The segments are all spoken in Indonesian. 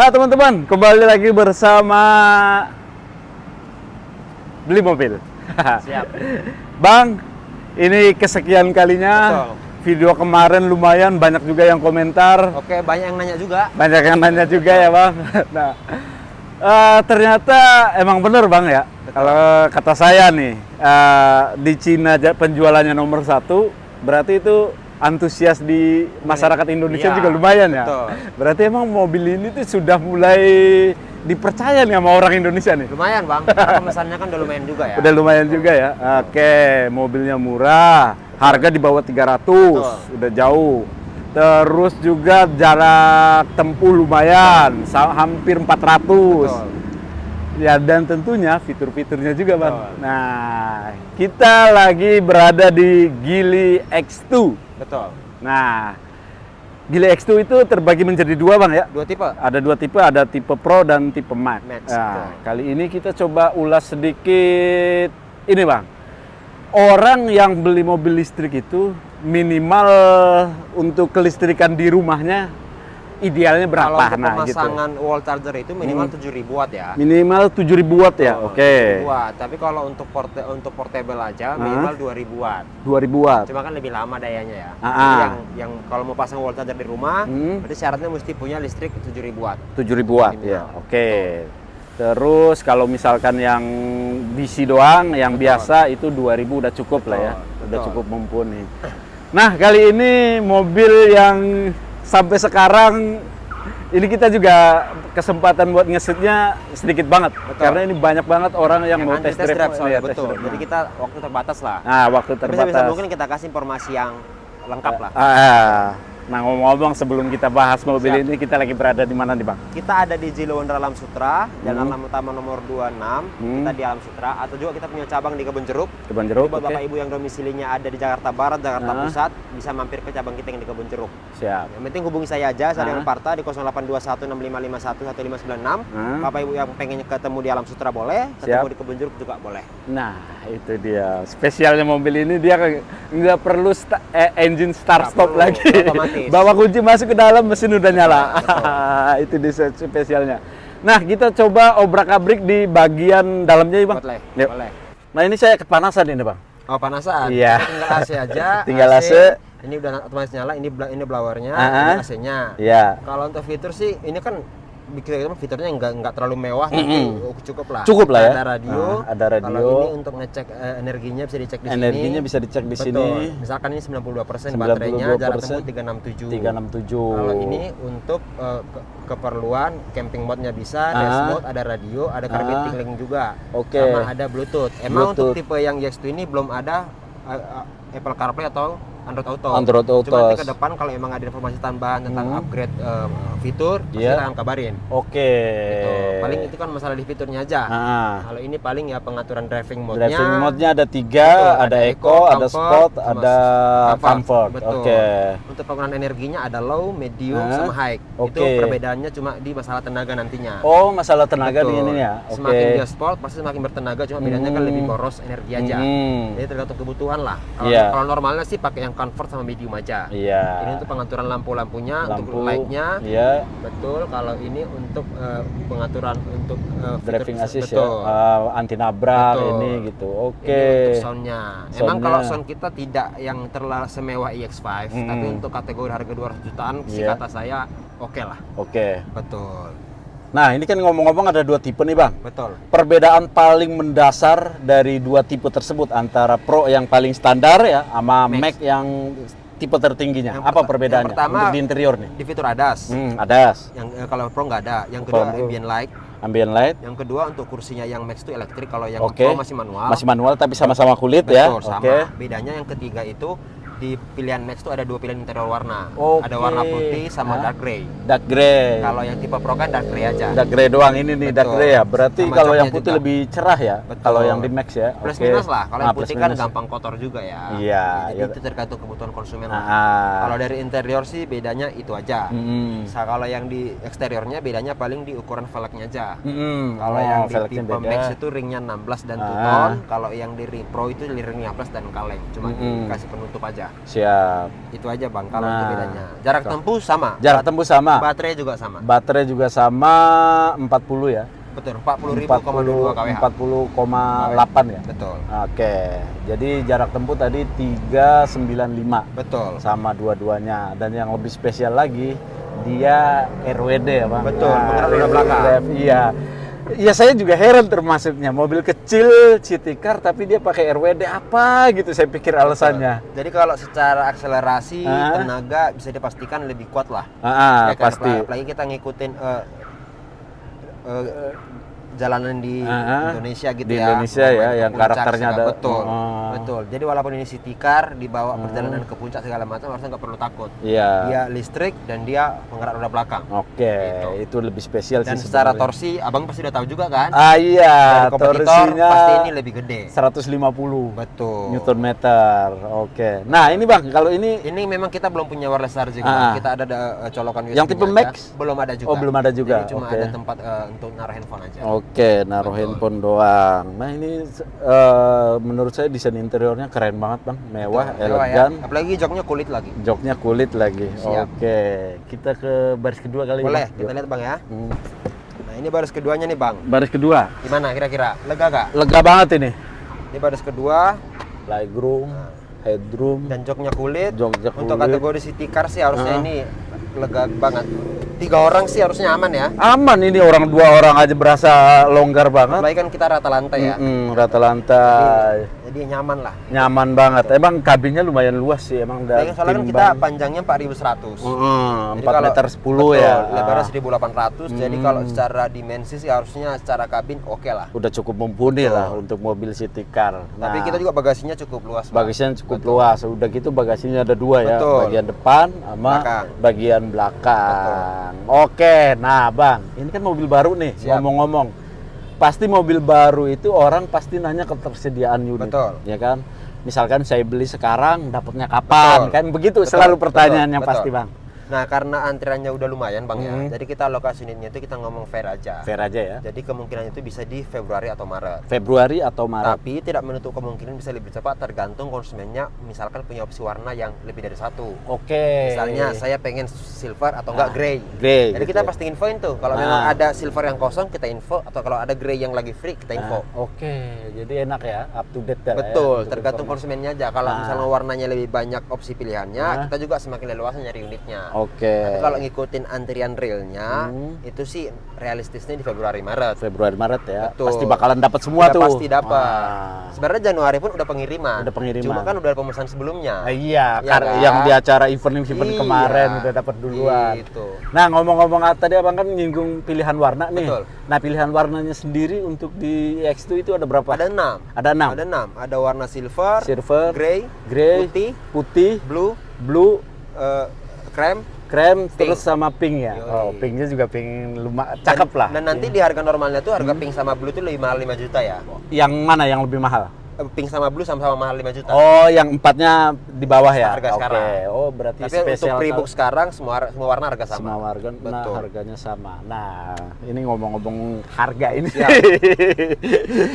teman-teman, kembali lagi bersama Beli Mobil. Siap. Bang, ini kesekian kalinya. Betul. Video kemarin lumayan, banyak juga yang komentar. Oke, banyak yang nanya juga. Banyak yang nanya juga ya Bang. Nah, ternyata emang bener Bang ya. Betul. Kalau kata saya nih, di Cina penjualannya nomor 1, berarti itu antusias di masyarakat Indonesia Iya, juga lumayan ya. betul. Berarti emang mobil ini tuh sudah mulai dipercaya nih sama orang Indonesia nih. Lumayan, Bang. Karena pemesannya kan udah lumayan juga ya. Udah lumayan juga ya. Oke, mobilnya murah, harga di bawah 300, udah jauh. Terus juga jarak tempuh lumayan, hampir 400. Betul. Ya, dan tentunya fitur-fiturnya juga Bang. Betul. Nah, kita lagi berada di Geely X2. Betul. Nah, Geely X2 itu terbagi menjadi 2 Bang ya. 2 tipe. Ada 2 tipe, ada tipe Pro dan tipe Max. Max, Nah, betul. kali ini kita coba ulas sedikit ini Bang. Orang yang beli mobil listrik itu minimal untuk kelistrikan di rumahnya idealnya berapa? Kalau untuk Nah, gitu. pemasangan wall charger itu minimal 7.000 watt ya. Minimal 7.000 watt ya. Betul, Oke. 7.000 watt. Tapi kalau untuk portable aja minimal 2.000 watt. 2.000 watt. Cuma kan lebih lama dayanya ya. Ah, Jadi ah. yang kalau mau pasang wall charger di rumah, Hmm. berarti syaratnya mesti punya listrik 7.000 watt. 7.000 watt Minimal. ya. Oke. Terus kalau misalkan yang DC doang, yang Betul. biasa itu 2.000 udah cukup lah ya. Betul, Udah betul. cukup mumpuni. Nah, kali ini mobil yang sampai sekarang ini kita juga kesempatan buat nge-shootnya sedikit banget. Betul. Karena ini banyak banget orang yang mau anti test drive. soalnya, Iya, test betul. drive. Jadi kita waktu terbatas lah. Nah, waktu Tapi sebisa terbatas. mungkin kita kasih informasi yang lengkap lah. Nah, ngomong-ngomong sebelum kita bahas mobil Siap. ini, kita lagi berada di mana nih Bang? Kita ada di Geely Wonder Alam Sutra, Jalan Alam Utama nomor 26. Kita di Alam Sutra, atau juga kita punya cabang di Kebon Jeruk. Kebon Jeruk, Jadi buat oke. Bapak Ibu yang domisilinya ada di Jakarta Barat, Jakarta Ah. Pusat, bisa mampir ke cabang kita yang di Kebon Jeruk. Siap. Yang penting hubungi saya aja, saya dengan Ah. Parta di 082165511596. Ah. Bapak Ibu yang pengen ketemu di Alam Sutra boleh, Siap. ketemu di Kebon Jeruk juga boleh. Nah, itu dia. Spesialnya mobil ini dia nggak perlu engine start Nggak stop perlu, lagi. otomatis. Bawa kunci masuk ke dalam, mesin udah nyala. Itu dia spesialnya. Nah, kita coba obrak-abrik di bagian dalamnya ya Bang. Boleh, Yuk. boleh. Nah, ini saya kepanasan ini Bang. Oh, panasan. Iya. Kita tinggal AC aja. Tinggal AC. Ini udah otomatis nyala, ini blowernya, Ah, ini ah. AC-nya. Iya. Kalau untuk fitur sih, ini kan kita fiturnya nggak terlalu mewah, tapi cukup lah. Cukup lah ya. Ada radio. Ada radio. Kalau ini untuk ngecek energinya bisa dicek di sini. Energinya bisa dicek di Betul. sini. Misalkan ini 92% baterainya, jarak tempuh 367. 367. Kalau ini untuk keperluan camping mode-nya bisa, Ah. dash mode, ada radio, ada carpeting link juga. Oke. Sama ada Bluetooth. Emang untuk Bluetooth. tipe yang X2 ini belum ada Apple CarPlay atau Android Auto. Android Auto. Cuma nanti ke depan kalau emang ada informasi tambahan tentang upgrade fitur, pasti Iya. kita akan kabarin. Oke. Gitu. Paling itu kan masalah di fiturnya aja. Ah. Kalau ini paling ya pengaturan driving mode-nya. Driving mode-nya ada 3, Betul, ada Eco, ada Comfort, Sport, sama ada Comfort. Betul. Oke. Untuk penggunaan energinya ada low, medium, Ah, sama high. Itu oke. perbedaannya cuma di masalah tenaga nantinya. Oh, masalah tenaga di Betul. ini ya. Oke. Semakin dia sport pasti semakin bertenaga, cuma bedanya kan lebih boros energi aja. Jadi tergantung kebutuhan lah. Kalau Iya. kalau normalnya sih pakai yang comfort sama medium aja. Iya. Ini untuk pengaturan lampu-lampunya, Lampu, untuk light-nya. Iya. Betul. Kalau ini untuk pengaturan untuk Driving assist betul. ya. Anti nabrak Betul. ini gitu. Oke. Ini untuk soundnya. Emang Soundnya. kalau sound kita tidak yang terlalu semewah iX5, tapi untuk kategori harga 200 jutaan, sih Iya. kata saya oke lah. Oke. Betul. Nah, ini kan ngomong-ngomong ada 2 tipe nih, Bang. Betul. Perbedaan paling mendasar dari 2 tipe tersebut antara Pro yang paling standar ya sama Max yang tipe tertingginya. Apa perbedaannya yang pertama, untuk di interior nih? Di fitur ADAS. ADAS, Yang kalau Pro nggak ada. Yang kedua Kalau Pro. ambient light. ambient light. Yang kedua untuk kursinya yang Max itu elektrik. Kalau yang Oke. Pro masih manual. Masih manual tapi sama-sama kulit ya. Betul, sama. Oke. Bedanya yang ketiga itu di pilihan Max itu ada 2 pilihan interior warna. Oke. Ada warna putih sama dark gray. Dark gray. Kalau yang tipe Pro kan dark gray aja. Dark gray doang ini nih, dark Betul. gray ya. Berarti Sama kalau yang catnya putih juga. lebih cerah ya. Betul. Kalau yang di Max ya. Plus Oke. minus lah. Kalau yang plus putih kan minus. gampang kotor juga ya. Iya, Jadi iya. itu tergantung kebutuhan konsumen lah. Ah. Kalau dari interior sih bedanya itu aja. Kalau yang di eksteriornya bedanya paling di ukuran velgnya aja. Kalau yang di velgnya tipe beda. Max itu ringnya 16 dan 2 Ah. ton. Kalau yang di Pro itu ringnya plus dan kaleng. Cuma dikasih penutup aja. Siap. Itu aja Bang kalau Nah. untuk bedanya. Jarak tempuh sama. Jarak tempuh sama. Baterai juga sama. Baterai juga sama 40 ya. Betul, 40.000,22 kWh. 40,8 ya. Betul. Oke. Jadi jarak tempuh tadi 395 Betul. sama dua-duanya, dan yang lebih spesial lagi dia RWD ya Bang. Betul, Nah, penggerak roda belakang. Iya. Ya saya juga heran termasuknya mobil kecil city car tapi dia pakai RWD apa gitu, saya pikir alasannya. Jadi kalau secara akselerasi, Ah. tenaga bisa dipastikan lebih kuat lah. Ah, Ya kan? pasti. Apalagi kita ngikutin jalanan di Ah, Indonesia gitu di ya. Indonesia Mau ya, main ke yang puncak karakternya segala- ada. Betul, Oh. betul. Jadi walaupun ini city car, dibawa perjalanan ke puncak segala macam harusnya nggak perlu takut. Iya. Dia listrik dan dia penggerak roda belakang. Oke, Gitu. itu lebih spesial Dan sih secara sebenarnya. torsi, abang pasti udah tahu juga kan? Ah iya, Dari kompetitor torsinya pasti ini lebih gede. 150 Betul. Newton meter. Oke. Nah, ini Bang, kalau ini Ini memang kita belum punya wireless charging. Ah. Bang. Kita ada colokan USB. Yang tipe Max? Belum ada juga. Oh, belum ada juga. Jadi cuma Oke. ada tempat untuk naruh handphone aja. Oke, naruh Betul. handphone doang. Nah, ini menurut saya desain interiornya keren banget, Bang. Mewah, Betul. Mewah elegan. ya. Apalagi joknya kulit lagi. Joknya kulit lagi. Siap. Oke. Kita ke baris kedua kali Boleh, ya. kita lihat Bang ya. Hmm. Nah, ini baris keduanya nih Bang. Baris kedua. Gimana kira-kira? Lega gak? Lega banget ini. Ini baris kedua Legroom, headroom, dan joknya kulit. joknya Untuk kulit. kategori city car sih harusnya Ah. ini lega banget. 3 orang sih harusnya aman ya. Aman ini, dua orang aja berasa longgar banget. Apalagi kan kita rata lantai ya. Rata lantai. Jadi nyaman lah. Nyaman banget. Emang kabinnya lumayan luas sih emang, Apalagi dan soalnya kan kita panjangnya 4100. 4 meter 10 betul, ya. lebarnya Ah, 1800. Jadi kalau secara dimensi sih harusnya secara kabin oke lah. udah cukup mumpuni Betul. lah untuk mobil city car. Tapi Nah, kita juga bagasinya cukup luas. Bang. bagasinya cukup luas. Udah gitu bagasinya ada dua ya, Betul. bagian depan sama Belakang. bagian belakang. Oke, nah Bang, ini kan mobil baru nih. Siap. Ngomong-ngomong, pasti mobil baru itu orang pasti nanya ketersediaan unit, Betul. ya kan? Misalkan saya beli sekarang, dapatnya kapan? Betul. Kan begitu Betul, selalu betul, pertanyaannya betul. pasti Bang. Nah, karena antriannya udah lumayan Bang ya. Mhm. Jadi kita alokasi unitnya itu kita ngomong fair aja. Fair aja ya. Jadi kemungkinan itu bisa di Februari atau Maret. Februari atau Maret. Tapi tidak menutup kemungkinan bisa lebih cepat tergantung konsumennya misalkan punya opsi warna yang lebih dari satu. Oke. Misalnya saya pengen silver atau enggak grey. Grey. Jadi gitu kita ya. pasti infoin tuh. Kalau Ah. memang ada silver yang kosong kita info, atau kalau ada grey yang lagi free kita info. Oke, jadi enak ya, up to date ya. Betul, untuk tergantung informasi. konsumennya aja. Kalau Ah. misalnya warnanya lebih banyak opsi pilihannya, Ah. kita juga semakin leluasa nyari unitnya. Oke. Tapi kalau ngikutin antrian realnya, Hmm. itu sih realistisnya di Februari Maret. Februari Maret ya. Betul. Pasti bakalan dapat semua Udah tuh. pasti dapat. Wah. Sebenarnya Januari pun udah pengiriman. Udah pengiriman. Cuma kan udah ada pemesan sebelumnya. Iya, Iya kan? yang di acara event Iya. kemarin udah dapat duluan. Gitu. Nah, ngomong-ngomong tadi Abang kan nyinggung pilihan warna nih. Betul. Nah, pilihan warnanya sendiri untuk di X2 itu ada berapa? Ada 6. Ada 6. Ada 6. Ada warna silver, Silver, grey, grey, putih, putih, blue, blue, krem, krem, terus sama pink ya. Yoi. Oh, pinknya juga pink lumayan cakep lah. Dan nanti di harga normalnya tuh harga pink sama blue tuh lebih mahal 5 juta ya. Yang mana yang lebih mahal? Pink sama blue sama-sama mahal 5 juta. Oh, yang empatnya di bawah ya. Harga Oke. sekarang. Oh, berarti Tapi untuk spesial pre-book sekarang semua warna harga sama. semua warga. Nah, Betul. harganya sama. Nah, ini ngomong-ngomong harga ini. Siap.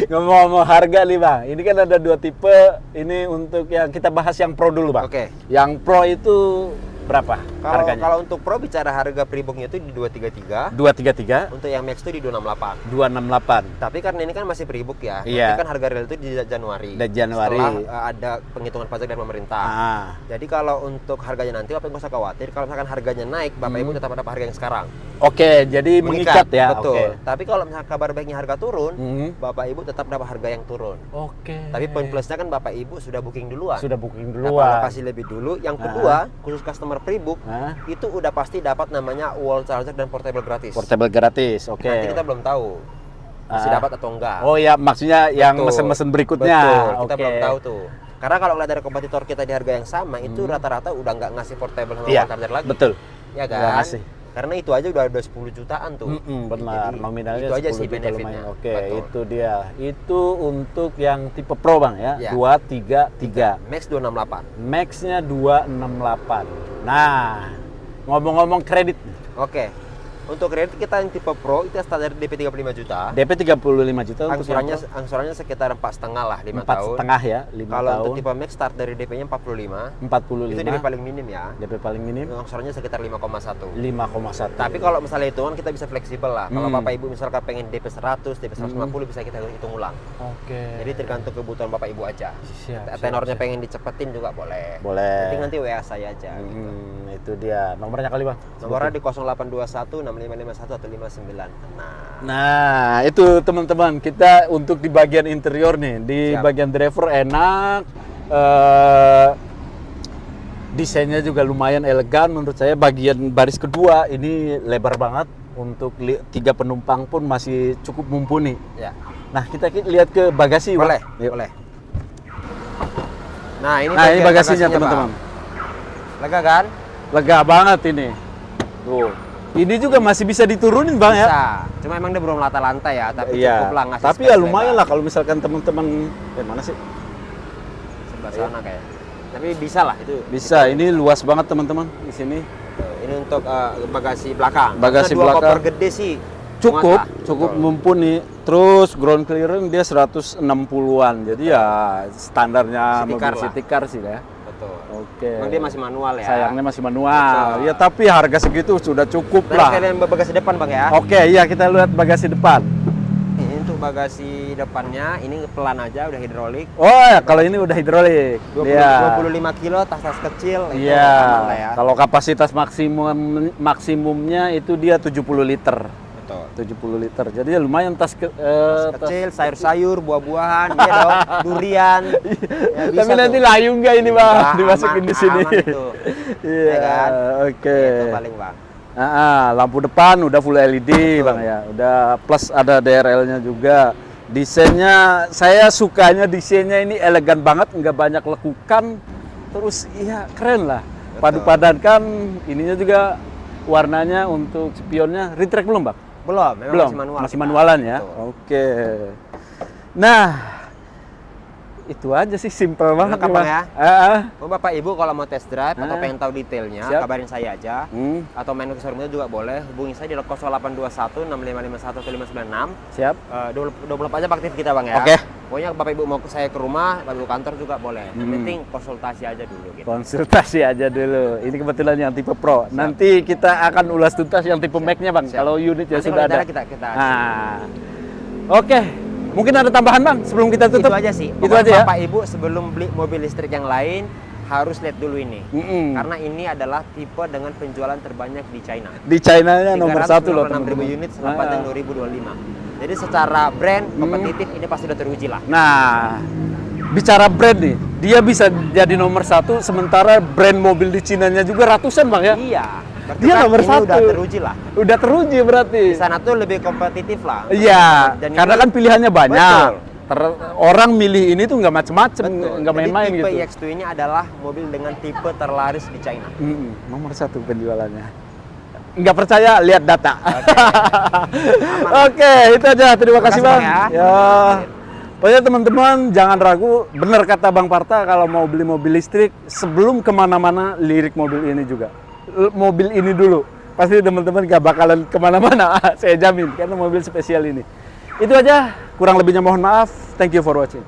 Ngomong-ngomong harga nih, Bang. Ini kan ada dua tipe. Ini untuk yang kita bahas yang Pro dulu, Bang. Oke. Yang Pro itu berapa harganya? Kalau untuk Pro bicara harga pre-booknya itu di 233. 233, Untuk yang Max itu di 268. 268. Tapi karena ini kan masih pre-book ya. Iya. Nanti kan harga real itu di Januari. Di Januari. Setelah ada penghitungan pajak dari pemerintah. Ah. Jadi kalau untuk harganya nanti Bapak nggak usah khawatir. Kalau misalkan harganya naik, Bapak Ibu tetap dapat harga yang sekarang. Oke, jadi mengikat ya. Betul. Oke. Tapi kalau misalkan kabar baiknya harga turun, Hmm. Bapak Ibu tetap dapat harga yang turun. Oke. Tapi poin plusnya kan Bapak Ibu sudah booking duluan. sudah booking Dapat duluan. alokasi lebih dulu. Yang kedua, khusus customer pre-book, Hah? itu udah pasti dapat namanya wall charger dan portable gratis. Portable gratis. Oke. Nanti kita belum tahu masih Ah. dapat atau enggak. Oh ya, maksudnya yang Betul. mesen-mesen berikutnya. Betul, kita Oke. belum tahu tuh. Karena kalau lihat dari kompetitor kita di harga yang sama, itu rata-rata udah nggak ngasih portable sama Iya, wall charger lagi. betul. Ya Nggak kan? ngasih. Karena itu aja udah 10 jutaan tuh. Benar, Jadi, nominalnya itu aja 10 sih juta benefitnya. lumayan. Oke, Betul. itu dia. Itu untuk yang tipe Pro, Bang ya. Ya. 233. Max 268. Max-nya 268. Nah, ngomong-ngomong kredit. Oke. Untuk kredit kita yang tipe Pro itu standar DP 35 juta. DP 35 juta untuk Angsurannya sekitar 4,5 lah, 5 tahun. 4,5 ya, 5 Kalau tahun. untuk tipe Max start dari DP-nya 45. 45. Itu DP paling minim ya. DP paling minim Angsurannya sekitar 5,1. 5,1. Tapi kalau misalnya hitungan kita bisa fleksibel lah. Kalau Bapak Ibu misalkan pengen DP 100, DP 150 bisa kita hitung ulang. Oke. Jadi tergantung kebutuhan Bapak Ibu aja. Tenornya pengen dicepetin juga boleh. Boleh. Jadi nanti WA saya aja gitu. Itu dia. Nomornya kali, Bang. Nomornya di 0821 6551 atau 59. Nah, itu teman-teman, kita untuk di bagian interior nih, di bagian driver enak, desainnya juga lumayan elegan menurut saya. Bagian baris kedua ini lebar banget, untuk 3 penumpang pun masih cukup mumpuni. Ya. Nah, kita lihat ke bagasi. Boleh, boleh. Nah, ini bagasinya teman-teman. Lega kan? Lega banget ini. Tuh. Ini juga masih bisa diturunin, Bang, ya? Bisa. Cuma emang dia belum rata lantai ya, tapi cukup lah ngasih. Tapi ya lumayan lah kalau misalkan teman-teman mana sih? Sebelah sana kayak. Tapi bisa lah itu. Bisa. Ini luas banget teman-teman di sini. Ini untuk bagasi belakang. Bagasi belakang. belakang. Koper gede sih. Cukup mumpuni. Terus ground clearance dia 160-an. Jadi ya standarnya mobil city car sih ya. Betul. Oke. Emang dia masih manual ya. Sayangnya masih manual. Ya tapi harga segitu sudah cukup lah. Kalian bagasi depan, Bang ya. Oke, iya kita lihat bagasi depan. Ini untuk bagasi depannya ini pelan aja udah hidrolik. Oh, ya, kalau ini udah hidrolik. 25 kilo, tas-tas kecil. Iya. Ya. Kalau kapasitas maksimumnya itu dia 70 liter. Betul. 70 liter. Jadi ya lumayan tas kecil, sayur-sayur, buah-buahan, ya dong, durian. Ya, tapi nanti layu nggak ini, Bang? Dimasukin di sini. Iya ya kan? Oke. Itu paling, Bang. Lampu depan udah full LED. Betul. Bang ya. Udah plus ada DRL-nya juga. Desainnya saya sukanya, desainnya ini elegan banget, nggak banyak lekukan. Terus iya keren lah. Padu-padankan ininya juga, warnanya untuk spionnya. Retract belum, Bang? Belum. Masih manualan ya. Betul. Oke. Nah, itu aja sih, simple banget ya. Bapak Ibu kalau mau test drive atau pengen tahu detailnya, kabarin saya aja. Atau main ke showroomnya juga boleh. Hubungi saya di 0821 6551 atau 596. Siap. 24 jam aktif kita, Bang ya. Oke. Pokoknya Bapak Ibu mau ke saya ke rumah, Bapak Ibu kantor juga boleh. Yang penting konsultasi aja dulu gitu. Konsultasi aja dulu. Ini kebetulan yang tipe Pro. Siap. Nanti kita akan ulas tuntas yang tipe Max-nya, Bang. Siap. Kalau unitnya sudah ada. Kita Oke. Mungkin ada tambahan, Bang, sebelum kita tutup? Itu aja sih. Itu aja ya? Bapak Ibu sebelum beli mobil listrik yang lain harus lihat dulu ini. Karena ini adalah tipe dengan penjualan terbanyak di China. Di China-nya nomor 1 loh, teman-teman. 396.000 unit sepanjang 2025. Jadi secara brand kompetitif ini pasti udah teruji lah. Nah, bicara brand nih, dia bisa jadi nomor 1 sementara brand mobil di Cina-nya juga ratusan, Bang ya? Iya. Dia nomor 1. Udah teruji lah. Udah teruji berarti. Di sana tuh lebih kompetitif lah. Iya. Karena kan pilihannya banyak. Orang milih ini tuh nggak macem-macem, nggak main-main gitu. Tipe EX2 ini adalah mobil dengan tipe terlaris di China. Nomor 1 penjualannya. Nggak percaya, lihat data. Oke, itu aja. Terima kasih, Bang. Ya. Pokoknya teman-teman jangan ragu, benar kata Bang Parta, kalau mau beli mobil listrik sebelum kemana-mana lirik mobil ini juga. Mobil ini dulu, pasti teman-teman gak bakalan kemana-mana, saya jamin, karena mobil spesial ini. Itu aja, kurang lebihnya mohon maaf. Thank you for watching.